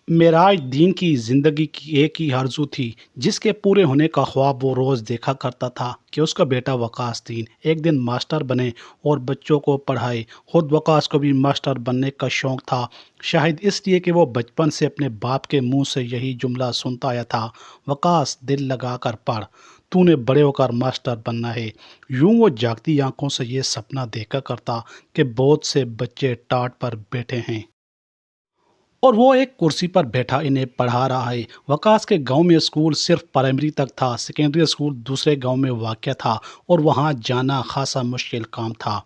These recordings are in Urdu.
معراج دین کی زندگی کی ایک ہی آرزو تھی جس کے پورے ہونے کا خواب وہ روز دیکھا کرتا تھا کہ اس کا بیٹا وقاص دین ایک دن ماسٹر بنے اور بچوں کو پڑھائے۔ خود وقاص کو بھی ماسٹر بننے کا شوق تھا، شاید اس لیے کہ وہ بچپن سے اپنے باپ کے منہ سے یہی جملہ سنتا آیا تھا، وقاص دل لگا کر پڑھ، تو نے بڑے ہو کر ماسٹر بننا ہے۔ یوں وہ جاگتی آنکھوں سے یہ سپنا دیکھا کرتا کہ بہت سے بچے ٹاٹ پر بیٹھے ہیں اور وہ ایک کرسی پر بیٹھا انہیں پڑھا رہا ہے۔ وقاص کے گاؤں میں اسکول صرف پرائمری تک تھا، سیکنڈری اسکول دوسرے گاؤں میں واقع تھا اور وہاں جانا خاصا مشکل کام تھا۔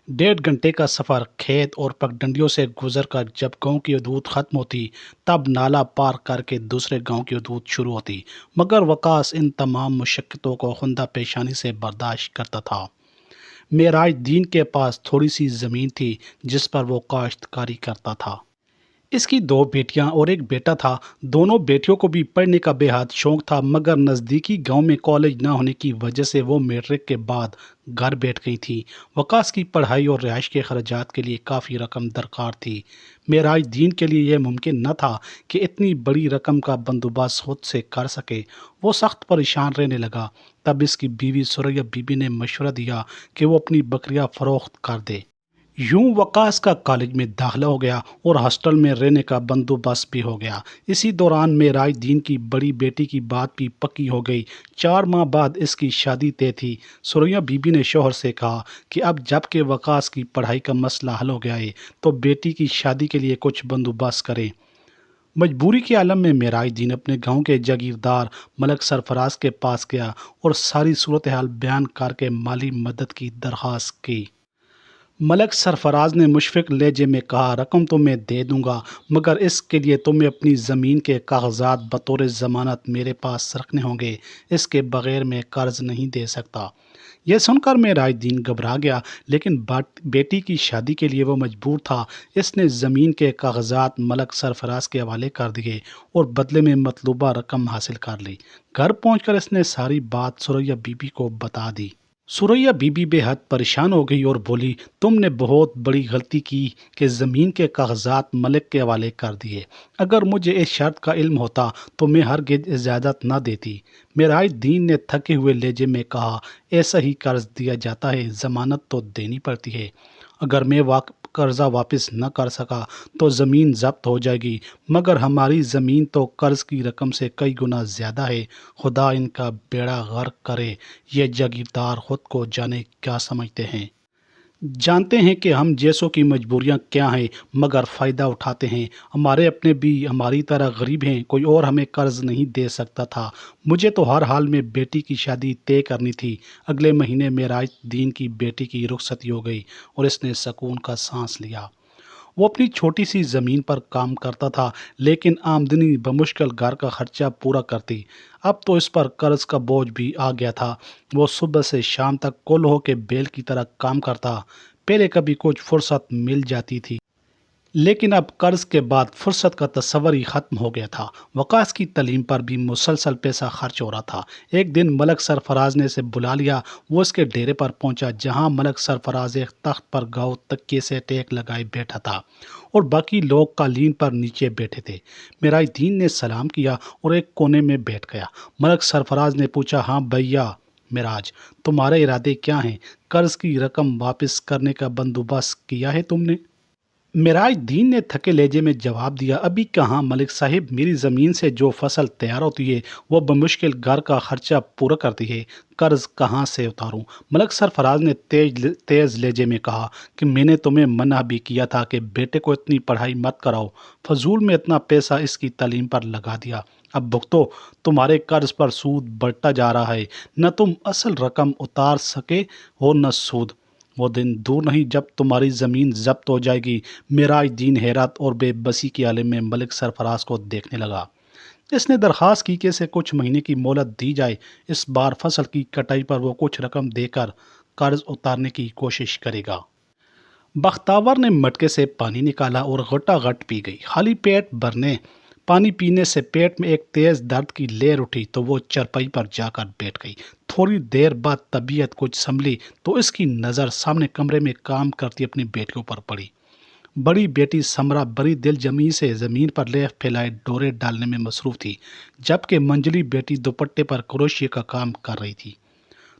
1.5 گھنٹے کا سفر کھیت اور پگڈنڈیوں سے گزر کر جب گاؤں کی حدود ختم ہوتی تب نالا پار کر کے دوسرے گاؤں کی حدود شروع ہوتی، مگر وقاص ان تمام مشقتوں کو خندہ پیشانی سے برداشت کرتا تھا۔ معراج دین کے پاس تھوڑی سی زمین تھی جس پر وہ کاشتکاری کرتا تھا۔ اس کی 2 بیٹیاں اور ایک بیٹا تھا۔ دونوں بیٹیوں کو بھی پڑھنے کا بے حد شوق تھا، مگر نزدیکی گاؤں میں کالج نہ ہونے کی وجہ سے وہ میٹرک کے بعد گھر بیٹھ گئی تھی۔ وقاص کی پڑھائی اور رہائش کے خرچات کے لیے کافی رقم درکار تھی۔ معراج دین کے لیے یہ ممکن نہ تھا کہ اتنی بڑی رقم کا بندوبست خود سے کر سکے۔ وہ سخت پریشان رہنے لگا۔ تب اس کی بیوی ثریا بی بی نے مشورہ دیا کہ وہ اپنی بکریاں فروخت کر دے۔ یوں وقاص کا کالج میں داخلہ ہو گیا اور ہاسٹل میں رہنے کا بندوبست بھی ہو گیا۔ اسی دوران معراج دین کی بڑی بیٹی کی بات بھی پکی ہو گئی۔ 4 ماہ بعد اس کی شادی طے تھی۔ ثریا بی بی نے شوہر سے کہا کہ اب جب کہ وقاص کی پڑھائی کا مسئلہ حل ہو گیا ہے تو بیٹی کی شادی کے لیے کچھ بندوبست کریں۔ مجبوری کے عالم میں معراج دین اپنے گاؤں کے جاگیردار ملک سرفراز کے پاس گیا اور ساری صورتحال بیان کر کے مالی مدد کی درخواست کی۔ ملک سرفراز نے مشفق لہجے میں کہا، رقم تو میں دے دوں گا، مگر اس کے لیے تمہیں اپنی زمین کے کاغذات بطور ضمانت میرے پاس رکھنے ہوں گے، اس کے بغیر میں قرض نہیں دے سکتا۔ یہ سن کر معراج دین گھبرا گیا، لیکن بیٹی کی شادی کے لیے وہ مجبور تھا۔ اس نے زمین کے کاغذات ملک سرفراز کے حوالے کر دیے اور بدلے میں مطلوبہ رقم حاصل کر لی۔ گھر پہنچ کر اس نے ساری بات ثریا بی بی کو بتا دی۔ ثریا بی بی بے حد پریشان ہو گئی اور بولی، تم نے بہت بڑی غلطی کی کہ زمین کے کاغذات ملک کے حوالے کر دیے۔ اگر مجھے اس شرط کا علم ہوتا تو میں ہرگز اجازت نہ دیتی۔ معراج دین نے تھکے ہوئے لہجے میں کہا، ایسا ہی قرض دیا جاتا ہے، ضمانت تو دینی پڑتی ہے۔ اگر میں قرضہ واپس نہ کر سکا تو زمین ضبط ہو جائے گی، مگر ہماری زمین تو قرض کی رقم سے کئی گنا زیادہ ہے۔ خدا ان کا بیڑا غرق کرے، یہ جاگیردار خود کو جانے کیا سمجھتے ہیں۔ جانتے ہیں کہ ہم جیسوں کی مجبوریاں کیا ہیں، مگر فائدہ اٹھاتے ہیں۔ ہمارے اپنے بھی ہماری طرح غریب ہیں، کوئی اور ہمیں قرض نہیں دے سکتا تھا۔ مجھے تو ہر حال میں بیٹی کی شادی طے کرنی تھی۔ اگلے مہینے معراج دین کی بیٹی کی رخصتی ہو گئی اور اس نے سکون کا سانس لیا۔ وہ اپنی چھوٹی سی زمین پر کام کرتا تھا، لیکن آمدنی بمشکل گھر کا خرچہ پورا کرتی۔ اب تو اس پر قرض کا بوجھ بھی آ گیا تھا۔ وہ صبح سے شام تک کولہوں کے بیل کی طرح کام کرتا۔ پہلے کبھی کچھ فرصت مل جاتی تھی، لیکن اب قرض کے بعد فرصت کا تصور ہی ختم ہو گیا تھا۔ وقاص کی تعلیم پر بھی مسلسل پیسہ خرچ ہو رہا تھا۔ ایک دن ملک سرفراز نے اسے بلا لیا۔ وہ اس کے ڈیرے پر پہنچا جہاں ملک سرفراز ایک تخت پر گاؤ تکیے سے ٹیک لگائے بیٹھا تھا اور باقی لوگ قالین پر نیچے بیٹھے تھے۔ معراج دین نے سلام کیا اور ایک کونے میں بیٹھ گیا۔ ملک سرفراز نے پوچھا، ہاں بھیا معراج، تمہارے ارادے کیا ہیں؟ قرض کی رقم واپس کرنے کا بندوبست کیا ہے تم نے؟ معراج دین نے تھکے لہجے میں جواب دیا، ابھی کہاں ملک صاحب، میری زمین سے جو فصل تیار ہوتی ہے وہ بمشکل گھر کا خرچہ پورا کرتی ہے، قرض کہاں سے اتاروں؟ ملک سرفراز نے تیز لہجے میں کہا کہ میں نے تمہیں منع بھی کیا تھا کہ بیٹے کو اتنی پڑھائی مت کراؤ، فضول میں اتنا پیسہ اس کی تعلیم پر لگا دیا۔ اب بھگتو، تمہارے قرض پر سود بڑھتا جا رہا ہے، نہ تم اصل رقم اتار سکے ہو نہ سود۔ وہ دن دور نہیں جب تمہاری زمین ضبط ہو جائے گی۔ معراج دین حیرت اور بے بسی کے عالم میں ملک سرفراز کو دیکھنے لگا۔ اس نے درخواست کی کہ اسے کچھ مہینے کی مہلت دی جائے، اس بار فصل کی کٹائی پر وہ کچھ رقم دے کر قرض اتارنے کی کوشش کرے گا۔ بختاور نے مٹکے سے پانی نکالا اور غٹا غٹ پی گئی۔ خالی پیٹ بھرنے پانی پینے سے پیٹ میں ایک تیز درد کی لہر اٹھی تو وہ چرپائی پر جا کر بیٹھ گئی۔ تھوڑی دیر بعد طبیعت کچھ سنبھلی تو اس کی نظر سامنے کمرے میں کام کرتی اپنی بیٹیوں پر پڑی۔ بڑی بیٹی سمرا بڑی دل جمی سے زمین پر لیف پھیلائے ڈورے ڈالنے میں مصروف تھی، جبکہ منجلی بیٹی دوپٹے پر کروشیے کا کام کر رہی تھی۔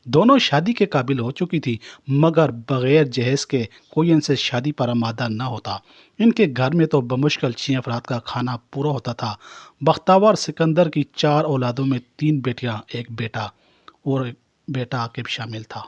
دونوں شادی کے قابل ہو چکی تھی، مگر بغیر جہیز کے کوئی ان سے شادی پر آمادہ نہ ہوتا۔ ان کے گھر میں تو بمشکل 6 افراد کا کھانا پورا ہوتا تھا۔ بختاور سکندر کی 4 اولادوں میں 3 بیٹیاں، ایک بیٹا اور بیٹا عاقب شامل تھا۔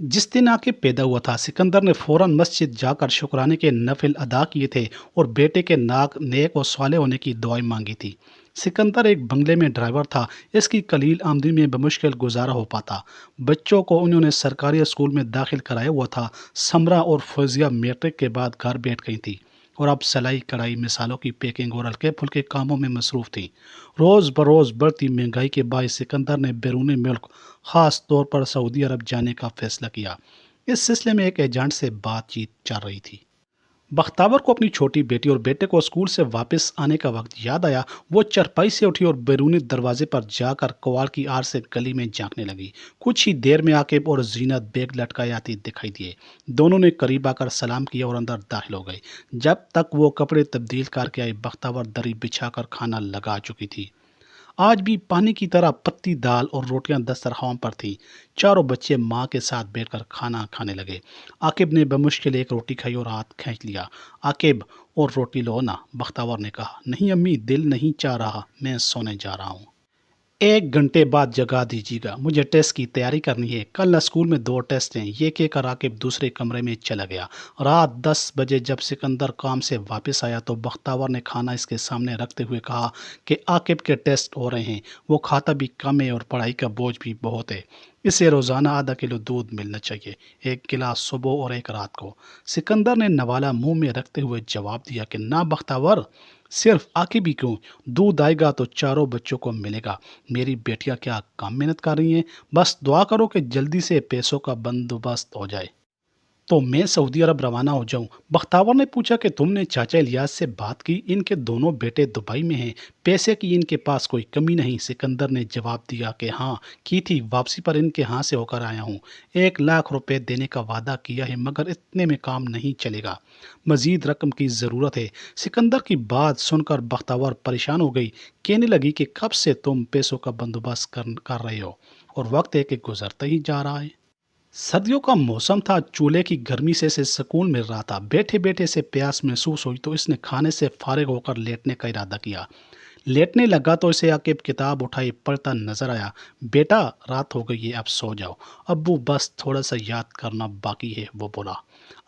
جس دن عاقب پیدا ہوا تھا، سکندر نے فوراً مسجد جا کر شکرانے کے نفل ادا کیے تھے اور بیٹے کے نیک و صالح ہونے کی دعائیں مانگی تھی۔ سکندر ایک بنگلے میں ڈرائیور تھا، اس کی قلیل آمدنی میں بمشکل گزارا ہو پاتا۔ بچوں کو انہوں نے سرکاری اسکول میں داخل کرایا ہوا تھا۔ سمرا اور فوزیہ میٹرک کے بعد گھر بیٹھ گئی تھی اور اب سلائی کڑھائی، مثالوں کی پیکنگ اور ہلکے پھلکے کاموں میں مصروف تھی۔ روز بروز بڑھتی مہنگائی کے باعث سکندر نے بیرون ملک، خاص طور پر سعودی عرب جانے کا فیصلہ کیا۔ اس سلسلے میں ایک ایجنٹ سے بات چیت چل رہی تھی۔ بختاور کو اپنی چھوٹی بیٹی اور بیٹے کو اسکول سے واپس آنے کا وقت یاد آیا۔ وہ چرپائی سے اٹھی اور بیرونی دروازے پر جا کر کوال کی آڑ سے گلی میں جھانکنے لگی۔ کچھ ہی دیر میں عاقب اور زینت بیگ لٹکائے آتی دکھائی دیے۔ دونوں نے قریب آ کر سلام کیا اور اندر داخل ہو گئے۔ جب تک وہ کپڑے تبدیل کر کے آئے، بختاور دری بچھا کر کھانا لگا چکی تھی۔ آج بھی پانی کی طرح پتی دال اور روٹیاں دسترخوان پر تھیں۔ چاروں بچے ماں کے ساتھ بیٹھ کر کھانا کھانے لگے۔ عاقب نے بمشکل ایک روٹی کھائی اور ہاتھ کھینچ لیا۔ عاقب، اور روٹی لو نا، بختاور نے کہا۔ نہیں امی، دل نہیں چاہ رہا، میں سونے جا رہا ہوں۔ 1 گھنٹے بعد جگا دیجیے گا، مجھے ٹیسٹ کی تیاری کرنی ہے۔ کل اسکول میں 2 ٹیسٹ ہیں، یہ کہہ کر عاقب دوسرے کمرے میں چلا گیا۔ رات 10 بجے جب سکندر کام سے واپس آیا تو بختاور نے کھانا اس کے سامنے رکھتے ہوئے کہا کہ عاقب کے ٹیسٹ ہو رہے ہیں، وہ کھاتا بھی کم ہے اور پڑھائی کا بوجھ بھی بہت ہے۔ اسے روزانہ آدھا کلو دودھ ملنا چاہیے، 1 گلاس صبح اور 1 رات کو۔ سکندر نے نوالا منہ میں رکھتے ہوئے جواب دیا کہ نہ بختاور، صرف عاقب ہی کیوں، دودھ آئے گا تو چاروں بچوں کو ملے گا۔ میری بیٹیاں کیا کم محنت کر رہی ہیں؟ بس دعا کرو کہ جلدی سے پیسوں کا بندوبست ہو جائے تو میں سعودی عرب روانہ ہو جاؤں۔ بختاور نے پوچھا کہ تم نے چاچا الیاس سے بات کی؟ ان کے دونوں بیٹے دبئی میں ہیں، پیسے کی ان کے پاس کوئی کمی نہیں۔ سکندر نے جواب دیا کہ ہاں کی تھی، واپسی پر ان کے ہاں سے ہو کر آیا ہوں۔ 1 لاکھ روپے دینے کا وعدہ کیا ہے، مگر اتنے میں کام نہیں چلے گا، مزید رقم کی ضرورت ہے۔ سکندر کی بات سن کر بختاور پریشان ہو گئی، کہنے لگی کہ کب سے تم پیسوں کا بندوبست کر رہے ہو اور وقت ہے کہ گزرتا ہی جا رہا ہے۔ سردیوں کا موسم تھا، چولہے کی گرمی سے اسے سکون مل رہا تھا۔ بیٹھے بیٹھے اسے پیاس محسوس ہوئی تو اس نے کھانے سے فارغ ہو کر لیٹنے کا ارادہ کیا۔ لیٹنے لگا تو اسے عاقب کتاب اٹھائے پڑھتا نظر آیا۔ بیٹا، رات ہو گئی ہے، اب سو جاؤ، ابو بس تھوڑا سا یاد کرنا باقی ہے، وہ بولا۔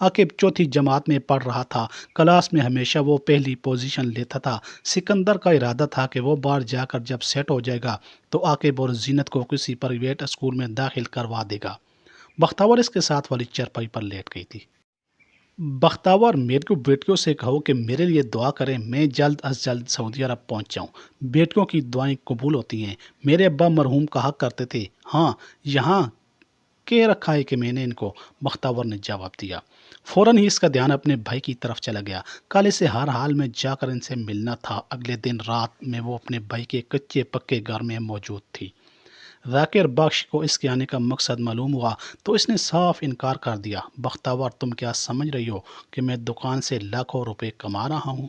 عاقب چوتھی جماعت میں پڑھ رہا تھا، کلاس میں ہمیشہ وہ پہلی پوزیشن لیتا تھا۔ سکندر کا ارادہ تھا کہ وہ باہر جا کر جب سیٹ ہو جائے گا تو عاقب اور زینت کو کسی پرائیویٹ اسکول میں داخل کروا دے گا۔ بختاور اس کے ساتھ والی چرپائی پر لیٹ گئی تھی۔ بختاور، میری بیٹیوں سے کہو کہ میرے لیے دعا کریں، میں جلد از جلد سعودی عرب پہنچ جاؤں۔ بیٹیوں کی دعائیں قبول ہوتی ہیں، میرے ابا مرحوم کہا کرتے تھے۔ ہاں، یہاں کہہ رکھا ہے کہ میں نے ان کو، بختاور نے جواب دیا۔ فوراً ہی اس کا دھیان اپنے بھائی کی طرف چلا گیا۔ کل اسے ہر حال میں جا کر ان سے ملنا تھا۔ اگلے دن رات میں وہ اپنے بھائی کے کچے پکے گھر میں موجود تھی۔ ذاکر بخش کو اس کے آنے کا مقصد معلوم ہوا تو اس نے صاف انکار کر دیا۔ بختاور، تم کیا سمجھ رہی ہو کہ میں دکان سے لاکھوں روپے کما رہا ہوں؟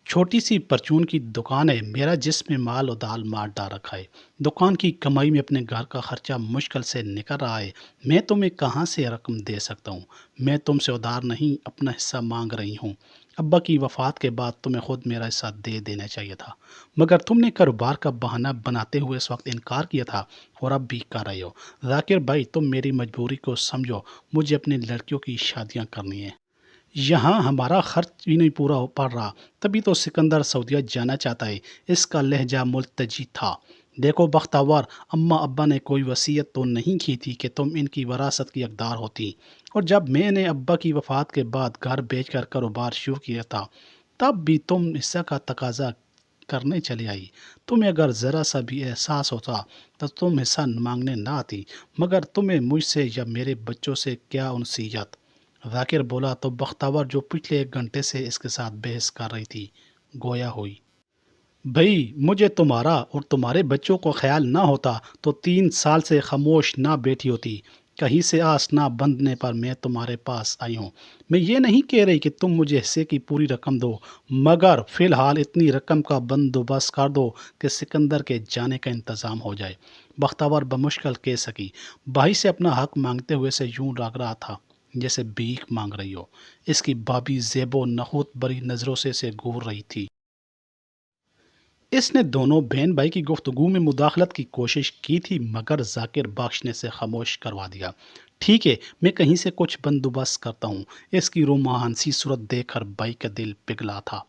چھوٹی سی پرچون کی دکان ہے، میرا جس میں مال و دال مار ڈال رکھا ہے۔ دکان کی کمائی میں اپنے گھر کا خرچہ مشکل سے نکل رہا ہے، میں تمہیں کہاں سے رقم دے سکتا ہوں؟ میں تم سے ادھار نہیں، اپنا حصہ مانگ رہی ہوں۔ ابا کی وفات کے بعد تمہیں خود میرا حصہ دے دینا چاہیے تھا، مگر تم نے کاروبار کا بہانہ بناتے ہوئے اس وقت انکار کیا تھا اور اب بھی کر رہے ہو۔ ذاکر بھائی، تم میری مجبوری کو سمجھو، مجھے اپنی لڑکیوں کی شادیاں کرنی ہیں، یہاں ہمارا خرچ بھی نہیں پورا ہو پا رہا، تبھی تو سکندر سعودیہ جانا چاہتا ہے۔ اس کا لہجہ ملتجی تھا۔ دیکھو بختاور، اماں ابا نے کوئی وصیت تو نہیں کی تھی کہ تم ان کی وراثت کی حقدار ہوتی، اور جب میں نے ابا کی وفات کے بعد گھر بیچ کر کاروبار شروع کیا تھا تب بھی تم حصہ کا تقاضا کرنے چلے آئی۔ تمہیں اگر ذرا سا بھی احساس ہوتا تو تم حصہ مانگنے نہ آتی، مگر تمہیں مجھ سے یا میرے بچوں سے کیا انسیت؟ ذاکر بولا تو بختاور، جو پچھلے 1 گھنٹے سے اس کے ساتھ بحث کر رہی تھی، گویا ہوئی۔ بھئی، مجھے تمہارا اور تمہارے بچوں کو خیال نہ ہوتا تو 3 سال سے خاموش نہ بیٹھی ہوتی۔ کہیں سے آس نہ بندنے پر میں تمہارے پاس آئی ہوں۔ میں یہ نہیں کہہ رہی کہ تم مجھے حصے کی پوری رقم دو، مگر فی الحال اتنی رقم کا بندوبست کر دو کہ سکندر کے جانے کا انتظام ہو جائے۔ بختور بمشکل کہہ سکی۔ بھائی سے اپنا حق مانگتے ہوئے سے یوں لگ رہا تھا جیسے بھیک مانگ رہی ہو۔ اس کی بھابھی زیبو نحوت بری نظروں سے گور رہی تھی۔ اس نے دونوں بہن بھائی کی گفتگو میں مداخلت کی کوشش کی تھی، مگر ذاکر بخش نے سے خاموش کروا دیا۔ ٹھیک ہے، میں کہیں سے کچھ بندوبست کرتا ہوں۔ اس کی رومانسی صورت دیکھ کر بھائی کا دل پگھلا تھا۔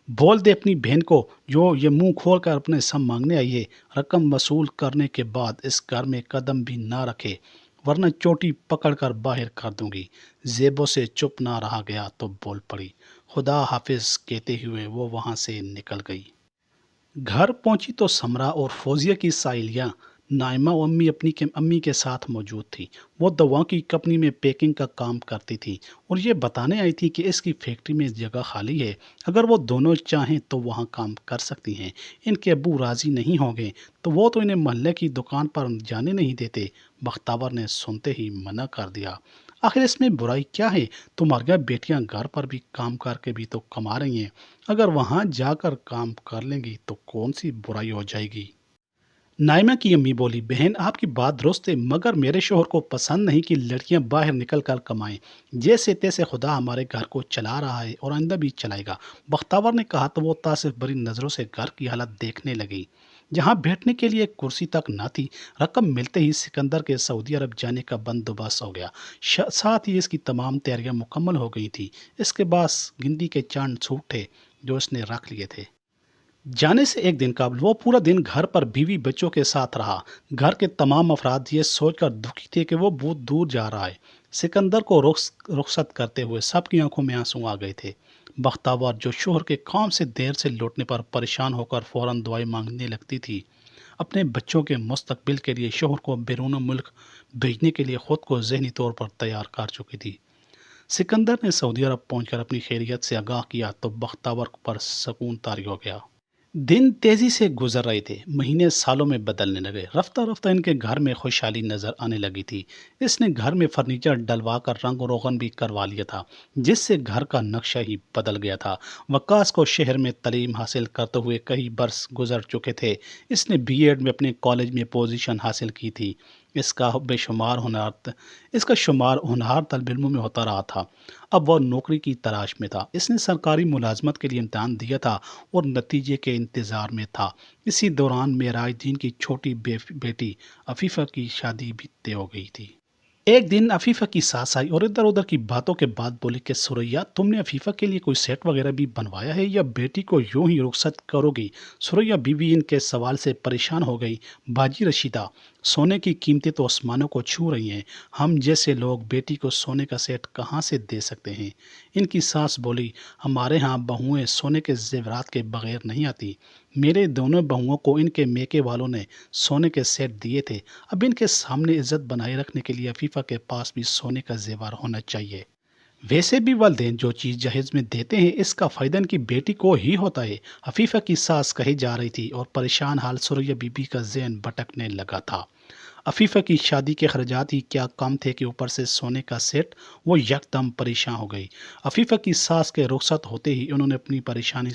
بول دے اپنی بہن کو جو یہ منہ کھول کر اپنے سم مانگنے آئی ہے، رقم وصول کرنے کے بعد اس گھر میں قدم بھی نہ رکھے، ورنہ چوٹی پکڑ کر باہر کر دوں گی۔ زیبو سے چپ نہ رہا گیا تو بول پڑی۔ خدا حافظ کہتے ہوئے وہ وہاں سے نکل گئی۔ گھر پہنچی تو سمرا اور فوزیہ کی ساحلیہ نائمہ و امی کے ساتھ موجود تھی۔ وہ دواؤں کی کمپنی میں پیکنگ کا کام کرتی تھی اور یہ بتانے آئی تھی کہ اس کی فیکٹری میں جگہ خالی ہے، اگر وہ دونوں چاہیں تو وہاں کام کر سکتی ہیں۔ ان کے ابو راضی نہیں ہوں گے تو وہ تو انہیں محلے کی دکان پر جانے نہیں دیتے۔ بختور نے سنتے ہی منع کر دیا۔ آخر اس میں برائی کیا ہے؟ تمہاری بیٹیاں گھر پر بھی کام کر کے بھی تو کما رہی ہیں، اگر وہاں جا کر کام کر لیں گی تو کون سی برائی ہو جائے گی؟ نائمہ کی امی بولی، بہن آپ کی بات درست ہے، مگر میرے شوہر کو پسند نہیں کہ لڑکیاں باہر نکل کر کمائیں۔ جیسے تیسے خدا ہمارے گھر کو چلا رہا ہے اور آئندہ بھی چلائے گا۔ بختور نے کہا تو وہ تاسف بری نظروں سے گھر کی حالت دیکھنے لگی، جہاں بیٹھنے کے لیے کرسی تک نہ تھی۔ رقم ملتے ہی سکندر کے سعودی عرب جانے کا بندوبست ہو گیا، ساتھ ہی اس کی تمام تیاریاں مکمل ہو گئی تھی۔ اس کے بعد گنتی کے چاند چھوٹے جو اس نے رکھ لیے تھے۔ جانے سے ایک دن قبل وہ پورا دن گھر پر بیوی بچوں کے ساتھ رہا۔ گھر کے تمام افراد یہ سوچ کر دکھی تھے کہ وہ بہت دور جا رہا ہے۔ سکندر کو رخصت کرتے ہوئے سب کی آنکھوں میں آنسو آ گئے تھے۔ بختور جو شوہر کے کام سے دیر سے لوٹنے پر پریشان ہو کر فوراً دعائیں مانگنے لگتی تھی، اپنے بچوں کے مستقبل کے لیے شوہر کو بیرون ملک بھیجنے کے لیے خود کو ذہنی طور پر تیار کر چکی تھی۔ سکندر نے سعودی عرب پہنچ کر اپنی خیریت سے آگاہ کیا تو بختور پر سکون طاری ہو گیا۔ دن تیزی سے گزر رہے تھے، مہینے سالوں میں بدلنے لگے۔ رفتہ رفتہ ان کے گھر میں خوشحالی نظر آنے لگی تھی۔ اس نے گھر میں فرنیچر ڈلوا کر رنگ و روغن بھی کروا لیا تھا، جس سے گھر کا نقشہ ہی بدل گیا تھا۔ وقاص کو شہر میں تعلیم حاصل کرتے ہوئے کئی برس گزر چکے تھے۔ اس نے B.Ed میں اپنے کالج میں پوزیشن حاصل کی تھی۔ اس کا شمار ہونہار طالب علموں میں ہوتا رہا تھا۔ اب وہ نوکری کی تلاش میں تھا۔ اس نے سرکاری ملازمت کے لیے امتحان دیا تھا اور نتیجے کے انتظار میں تھا۔ اسی دوران معراج الدین کی چھوٹی بیٹی عفیفہ کی شادی بھی طے ہو گئی تھی۔ ایک دن عفیفہ کی ساس آئی اور ادھر ادھر کی باتوں کے بعد بولی کہ سریا، تم نے عفیفہ کے لیے کوئی سیٹ وغیرہ بھی بنوایا ہے یا بیٹی کو یوں ہی رخصت کرو گی؟ سریا بیوی ان کے سوال سے پریشان ہو گئی۔ باجی رشیدہ، سونے کی قیمتیں تو آسمانوں کو چھو رہی ہیں، ہم جیسے لوگ بیٹی کو سونے کا سیٹ کہاں سے دے سکتے ہیں؟ ان کی ساس بولی، ہمارے ہاں بہوئیں سونے کے زیورات کے بغیر نہیں آتی۔ میرے دونوں بہوؤں کو ان کے میکے والوں نے سونے کے سیٹ دیے تھے، اب ان کے سامنے عزت بنائے رکھنے کے لیے عفیفہ کے پاس بھی سونے کا زیور ہونا چاہیے۔ ویسے بھی والدین جو چیز جہیز میں دیتے ہیں اس کا فائدہ ان کی بیٹی کو ہی ہوتا ہے، عفیفہ کی ساس کہی جا رہی تھی، اور پریشان حال سریا بی بی کا ذہن بھٹکنے لگا تھا۔ عفیفہ کی شادی کے خرچات ہی کیا کم تھے کہ اوپر سے سونے کا سیٹ، وہ یکدم پریشان ہو گئی۔ عفیفہ کی ساس کے رخصت ہوتے ہی انہوں نے اپنی پریشانی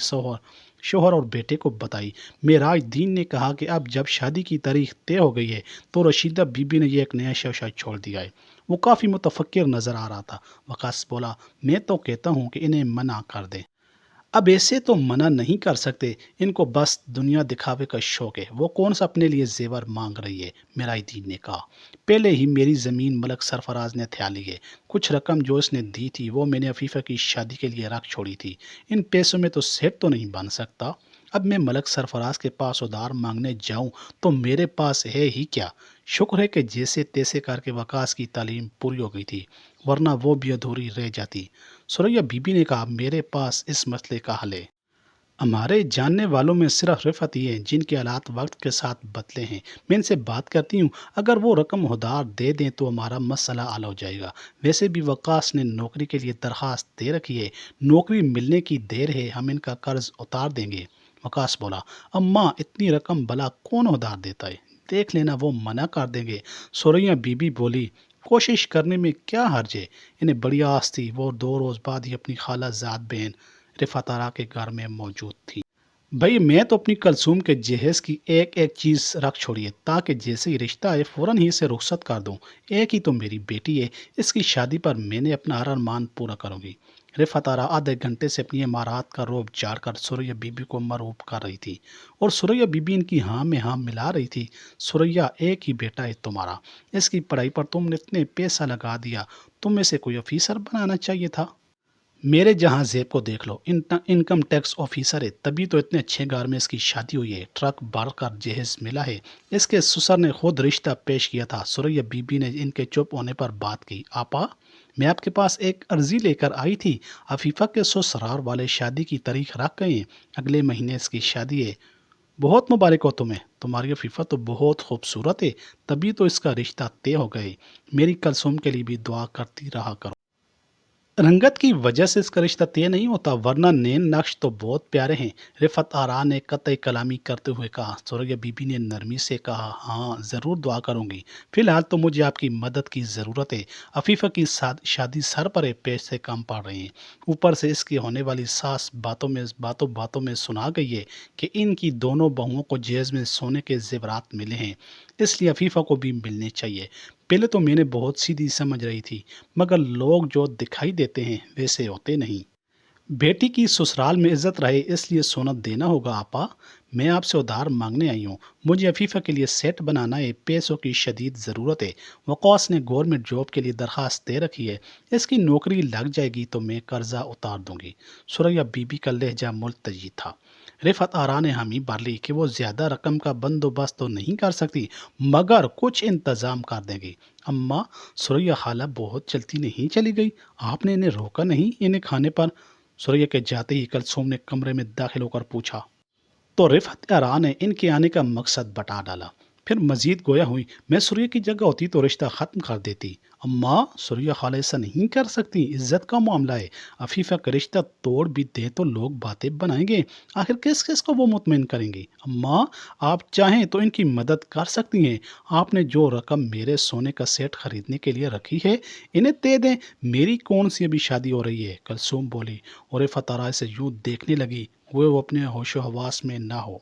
شوہر اور بیٹے کو بتائی۔ معراج الدین نے کہا کہ اب جب شادی کی تاریخ طے ہو گئی ہے تو رشیدہ بی بی نے یہ ایک نیا شوشہ چھوڑ دیا ہے۔ وہ کافی متفکر نظر آ رہا تھا۔ وقاص بولا، میں تو کہتا ہوں کہ انہیں منع کر دیں۔ اب ایسے تو منع نہیں کر سکتے، ان کو بس دنیا دکھاوے کا شوق ہے۔ وہ کون سا اپنے لیے زیور مانگ رہی ہے؟ معراج الدین نے کہا، پہلے ہی میری زمین ملک سرفراز نے تھیا لی ہے۔ کچھ رقم جو اس نے دی تھی وہ میں نے عفیفہ کی شادی کے لیے رکھ چھوڑی تھی۔ ان پیسوں میں تو سیٹ تو نہیں بن سکتا۔ اب میں ملک سرفراز کے پاس ادھار مانگنے جاؤں تو میرے پاس ہے ہی کیا؟ شکر ہے کہ جیسے تیسے کر کے وقاص کی تعلیم پوری ہو گئی تھی، ورنہ وہ بھی ادھوری رہ جاتی۔ سریا بی بی نے کہا، میرے پاس اس مسئلے کا حل ہے۔ ہمارے جاننے والوں میں صرف رفعت ہی ہیں جن کے حالات وقت کے ساتھ بدلے ہیں۔ میں ان سے بات کرتی ہوں، اگر وہ رقم ادھار دے دیں تو ہمارا مسئلہ حل ہو جائے گا۔ ویسے بھی وقاص نے نوکری کے لیے درخواست دے رکھی ہے، نوکری ملنے کی دیر ہے، ہم ان کا قرض اتار دیں گے۔ وقاص بولا، اماں اتنی رقم بھلا کون ادھار دیتا ہے؟ دیکھ لینا وہ منع کر دیں گے۔ سریا بی بی بولی، کوشش کرنے میں کیا حرج ہے؟ انہیں بڑی آس تھی وہ 2 روز بعد ہی اپنی خالہ زاد بہن رفعت آرا کے گھر میں موجود تھی۔ بھائی میں تو اپنی کلثوم کے جہیز کی ایک ایک چیز رکھ چھوڑی ہے تاکہ جیسے ہی رشتہ آئے فوراً ہی اسے رخصت کر دوں۔ ایک ہی تو میری بیٹی ہے، اس کی شادی پر میں نے اپنا ہر ارمان پورا کروں گی۔ رفعت آرا آدھے گھنٹے سے اپنی امارات کا روب جھاڑ کر سوریا بی بی کو مرعوب کر رہی تھی اور سوریا بی بی ان کی ہاں میں ہاں ملا رہی تھی۔ سوریا ایک ہی بیٹا ہے تمہارا، اس کی پڑھائی پر تم نے اتنے پیسہ لگا دیا، تم میں سے کوئی آفیسر بنانا چاہیے تھا۔ میرے جہاں زیب کو دیکھ لو، انکم ٹیکس آفیسر ہے، تبھی تو اتنے اچھے گھر میں اس کی شادی ہوئی ہے، ٹرک بھر کر جہیز ملا ہے۔ اس کے سسر نے خود رشتہ پیش کیا تھا۔ سوریا بی بی نے ان کے چپ ہونے پر بات کی۔ آپا، میں آپ کے پاس ایک عرضی لے کر آئی تھی۔ عفیفہ کے سسرال والے شادی کی تاریخ رکھ گئے ہیں، اگلے مہینے اس کی شادی ہے۔ بہت مبارک ہو تمہیں، تمہاری عفیفہ تو بہت خوبصورت ہے، تبھی تو اس کا رشتہ طے ہو گئے۔ میری کلثوم کے لیے بھی دعا کرتی رہا کرو۔ رنگت کی وجہ سے اس کا رشتہ طے نہیں ہوتا، ورنہ نین نقش تو بہت پیارے ہیں، رفعت آرا نے قطع کلامی کرتے ہوئے کہا۔ سوریا بی بی نے نرمی سے کہا، ہاں ضرور دعا کروں گی، فی الحال تو مجھے آپ کی مدد کی ضرورت ہے۔ عفیفہ کی شادی سر پر ہے، پیسے کم پڑ رہے ہیں، اوپر سے اس کی ہونے والی ساس باتوں میں سنا گئی ہے کہ ان کی دونوں بہوؤں کو جہیز میں سونے کے زیورات ملے ہیں، اس لیے عفیفہ کو بھی ملنے چاہیے۔ پہلے تو میں نے بہت سیدھی سمجھ رہی تھی، مگر لوگ جو دکھائی دیتے ہیں ویسے ہوتے نہیں۔ بیٹی کی سسرال میں عزت رہے اس لیے سونت دینا ہوگا۔ آپا، میں آپ سے ادھار مانگنے آئی ہوں، مجھے عفیفہ کے لیے سیٹ بنانا ہے، پیسوں کی شدید ضرورت ہے۔ وقاص نے گورنمنٹ جاب کے لیے درخواست دے رکھی ہے، اس کی نوکری لگ جائے گی تو میں قرضہ اتار دوں گی۔ سوریا بی بی کا لہجہ ملتجی تھا۔ رفعت آرا نے حامی بھر لی کہ وہ زیادہ رقم کا بندوبست تو نہیں کر سکتی، مگر کچھ انتظام کر دیں گی۔ اماں، سوریا خالہ بہت چلتی نہیں چلی گئی، آپ نے انہیں روکا نہیں انہیں کھانے پر؟ سوریا کے جاتے ہی کلثوم نے کمرے میں داخل ہو کر پوچھا تو رفعت آرا نے ان کے آنے کا مقصد بتا ڈالا۔ پھر مزید گویا ہوئی، میں سوریا کی جگہ ہوتی تو رشتہ ختم کر دیتی۔ اماں، سوریا خالہ ایسا نہیں کر سکتی، عزت کا معاملہ ہے، عفیفہ کا رشتہ توڑ بھی دے تو لوگ باتیں بنائیں گے، آخر کس کس کو وہ مطمئن کریں گے؟ اماں، آپ چاہیں تو ان کی مدد کر سکتی ہیں، آپ نے جو رقم میرے سونے کا سیٹ خریدنے کے لیے رکھی ہے انہیں دے دیں، میری کون سی ابھی شادی ہو رہی ہے؟ کلثوم بولی اور رفعت آرا سے یوں دیکھنے لگی وہ اپنے ہوش و حواس میں نہ ہو۔